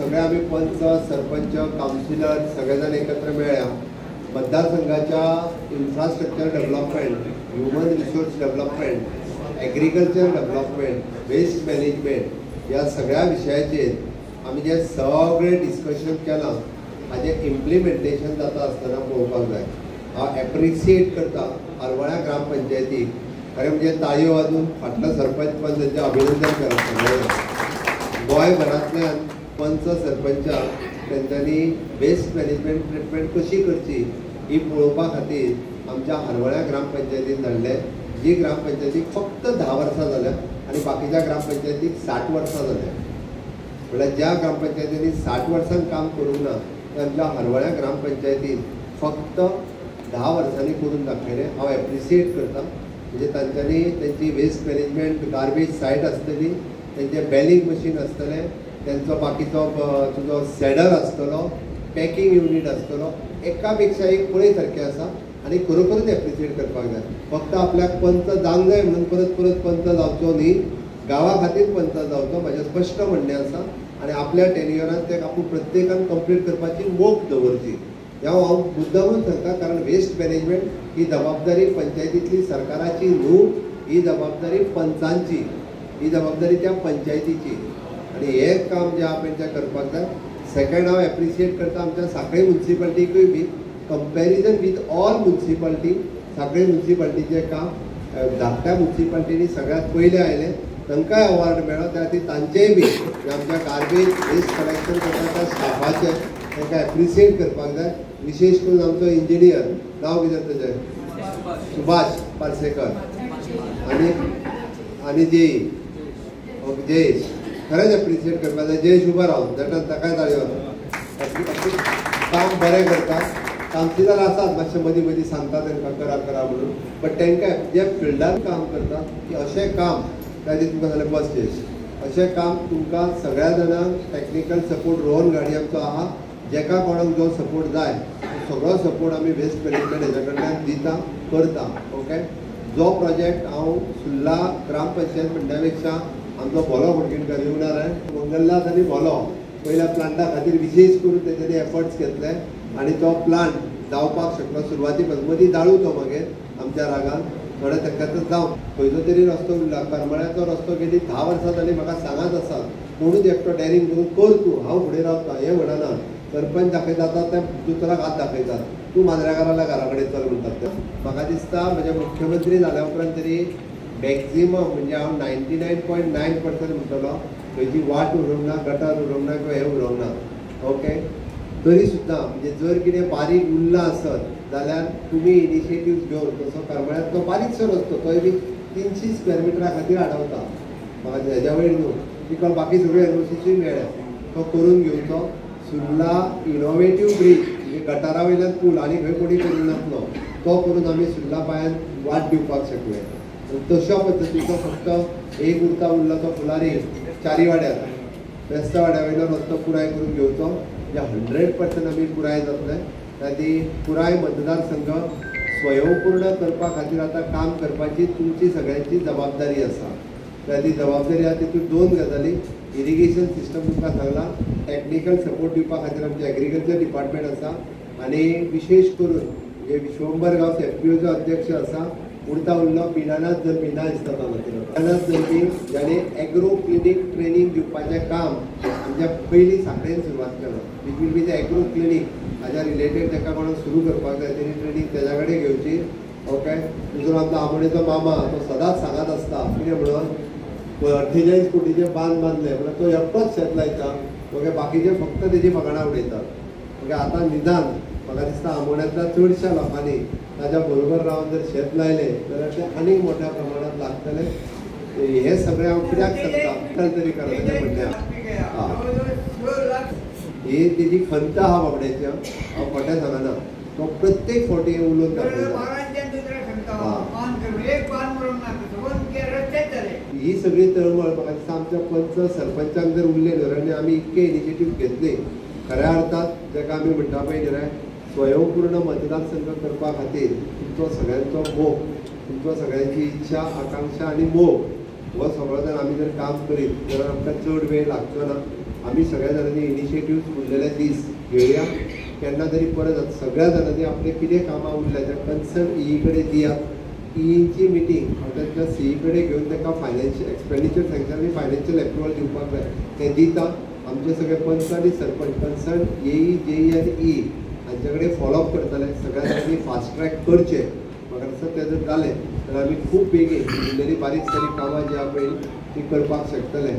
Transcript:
सगळे आम्ही पंच सरपंच काउन्सिलर सगळेजण एकत्र मेळ्या मतदारसंघाच्या infrastructure development, human resource development, agriculture development, waste management या सगळ्या विशयाचेर आमी जे सगळे डिस्कशन केलां हाजे इम्प्लिमेंटेशन जाता आसतना पळोवपाक जाय। हांव एप्रिशिएट करता हरवळ्या ग्रामपंचायतीक, खरें म्हणजे ताळयो वाजून फाटलो सरपंच पण त्यांचें अभिनंदन करप। गोंयभरांतल्यान पंच सरपंचाक तेंच्यांनी वेस्ट मॅनेजमेंट ट्रिटमेंट कशी करची ही पळोवपा खातीर आमच्या हरवळ्या ग्रामपंचायतीन धाडले। जी ग्रामपंचायतीक फक्त 10 वर्सां जाल्या आनी बाकीच्या ग्रामपंचायतीक 60 वर्सां जाल्या। म्हळ्यार ज्या ग्रामपंचायतींनी 60 वर्सां काम करूंक ना ते आमच्या हरवळ्या ग्रामपंचायतीन फक्त 10 वर्सांनी करून दाखयलें। हांव एप्रिशिएट करता। म्हणजे तांच्यांनी तेंची वेस्ट मॅनेजमेंट गार्बेज सायट आसतली, तेंचें बॅलिंग मशीन आसतलें, तेंचो बाकीचो तुजो सॅडर आसतलो, पॅकिंग युनीट आसतलो, एका पेक्षा एक पळय सारकें आसा आनी खरोखरूच एप्रिशिएट करपाक जाय। फक्त आपल्याक पंच जावंक जाय म्हणून परत परत पंच जावचो न्ही, गांवा खातीर पंच जावचो म्हजें स्पश्ट म्हणणें आसा। आनी आपल्या टेन्युअरांत तें आपूण प्रत्येकान कंप्लीट करपाची मोख दवरची। हांव मुद्दामून सांगता, कारण वेस्ट मॅनेजमेंट ही जबाबदारी पंचायतींतली सरकाराची न्हू, ही जबाबदारी पंचांची, ही जबाबदारी त्या पंचायतीची आनी हें काम जें आपण तें करपाक जाय। सेकंड हांव एप्रिशिएट करता आमच्या सांखळे म्युन्सिपालिटीकूय बी कंपॅरिजन वीथ ऑल म्युन्सिपालिटी, सांखळे म्युन्सिपालिटीचें काम धाकट्या म्युन्सिपालिटींनी सगळ्यात पयले आयलें, तांकांय अवॉर्ड मेळ्ळो। त्या खातीर तांचेय बी आमच्या गार्बेज वेस्ट कलेक्शन करता त्या स्टाफाचे तांकां एप्रिशिएट करपाक जाय। विशेष करून आमचो इंजिनियर, नांव कितें तेजें, सुभाष पार्सेकर आनी जयेश, खरेंच एप्रिशिएट करपाक जाय। जयेश उबो रावन ताकाय ताळयो काम बरें करता। काउन्सिलर आसात मातशें मदीं मदीं सांगता तांकां करा म्हणून, बट तांकां जे फिल्डान काम करता की अशें काम त्या दिसा तुमकां सांगलें बस जयेश, अशें काम तुमकां सगळ्या जाणांक टॅक्निकल सपोर्ट रोहन गाडी आमचो आहा, जेका कोणाक जो सपोर्ट जाय सगळो सपोर्ट आमी वेस्ट मॅनेजमेंट हेजे कडल्यान दिता करता। ओके, जो प्रोजेक्ट हांव सुर्ला ग्रामपंचायत म्हणटा पेक्षा आमचो भोलो फोंडकेणकार येवणार आहे, मंगलनाथ आनी भोलो पयल्या प्लांटा खातीर विशेष करून तेंच्यांनी एफर्ट्स घेतले आनी तो प्लांट जावपाक शकलो। सुरवाती मदीं दाळू तो मागीर आमच्या रागान थोडे तांकां जावं खंयचो तरी रस्तो उरला। करमळ्याचो रस्तो गेली 10 वर्सां जाली, म्हाका सांगात आसा कोणूच एकटो डॅरिंग करून कर तूं, हांव फुडें रावता हें म्हणना। सरपंच दाखयता ते दुसऱ्याक हात दाखयतात, तूं मांद्रेकाराल्या घरा कडेन चल म्हणटात ते। म्हाका दिसता म्हणजे मुख्यमंत्री जाल्या उपरांत तरी मॅक्झिमम म्हणजे हांव 99.9% म्हणटलो खंयची वाट उरोवंक ना, गटार उरोवंक ना किंवा हें उरोवंक ना। ओके, तरी सुद्दां म्हणजे जर कितें बारीक उरलां आसत जाल्यार तुमी इनिशिएटीव्ह घेवन, तसो करमळ्यात तो बारीकसो रस्तो तोय बी 300 स्क्वेअर मिटरा खातीर आडवता, म्हाका हेज्या वयर न्हू, तिका बाकी सगळ्यो एनओसीसूय मेळ्ळ्या, तो करून घेवचो। सुर्ला इनोवेटीव ब्रीज म्हणजे गटारा वयल्यान पूल आनी खंय कोणी करूंक नासलो तो करून आमी सुर्ला पांयान वाट दिवपाक शकले। तशा पद्दतीचो फक्त एक उरता उरला तो फुलारी चारी वाड्यार बेस्ता वाड्या वयलो रस्तो पुराय करून घेवचो, जे 100% आमी पुराय जातले। ताची पुराय मतदारसंघ स्वयंपूर्ण करपा खातीर आतां काम करपाची तुमची सगळ्यांची जबाबदारी आसा। ती जबाबदारी आसा तितून 2 गजाली, इरिगेशन सिस्टम तुमकां सांगला, टॅक्निकल सपोर्ट दिवपा खातीर आमचे एग्रीकल्चर डिपार्टमेंट आसा आनी विशेष करून म्हणजे विश्वंभर गांव एफपीओचो अध्यक्ष आसा, उरता उरलो पिनानाथ जल्मी ना दिसता पिनानाथ जल्मी जाणे एग्रो क्लिनीक ट्रेनिंग दिवपाचें काम आमच्या पयलीं सांखळेन सुरवात केलो। Which will be agro clinic हाज्या रिलेटेड ताका कोणाक सुरू करपाक जाय तेणी ट्रेनिंग तेज्या कडेन घेवची। ओके, दुसरो आमचो आमोणेचो मामा तो सदांच सांगत आसता कितें म्हणून 48 कोटीचे बांद बांदले म्हळ्यार तो एकटोच शेत लायता, ओके, बाकीचे फक्त तेजी फकाणां उडयतात। ओके, आतां निदान म्हाका दिसता आमोण्यांतल्या चडशा लोकांनी ताच्या बरोबर रावन जर शेत लायलें जाल्यार तें आनीक मोठ्या प्रमाणांत लागतलें। हें सगळें हांव कित्याक सांगता तरी करायचें म्हणल्यार ही तेजी खंत आहा बाबड्याची, हांव खोटें सांगना, तो प्रत्येक फावटी उलोवन दाखयता। ही सगळी तळमळ म्हाका दिसता आमच्या पंच सरपंचाक जर उरले न्हय आनी आमी इतके इनिशिएटीव्ह घेतले खऱ्या अर्थात जेका आमी म्हणटा पळय न्हय स्वयंपूर्ण मतदारसंघ करपा खातीर तुमचो सगळ्यांचो मोग, तुमचो सगळ्यांची इच्छा आकांक्षा आनी मोग हो सगळो जर आमी जर काम करीत जाल्यार आमकां चड वेळ लागचो ना। आमी सगळ्या जाणांनी इनिशिएटिव्ह उरलेले दीस घेवया. केन्ना तरी परत सगळ्या जाणांनी आपले कितें कामां उरल्या त्या कन्सर्न ई कडेन दियात. ईची मिटींग हांव सी कडेन घेवन ताका फायनान्शियल एक्सपेंडिचर सँक्शन आनी फायनान्शियल एप्रुवल दिवपाक जाय तें दिता. आमचे सगळे पंच आनी सरपंच कन्सर्न जेई आनी ई हांचे कडेन फॉलोअप करतले. सगळ्या जाणांनी फास्ट ट्रॅक करचे. म्हाका दिसता तें जर जालें जाल्यार आमी खूब बेगीन उरलेली बारीक सारीक कामां जी आहा पळय ती करपाक शकतले.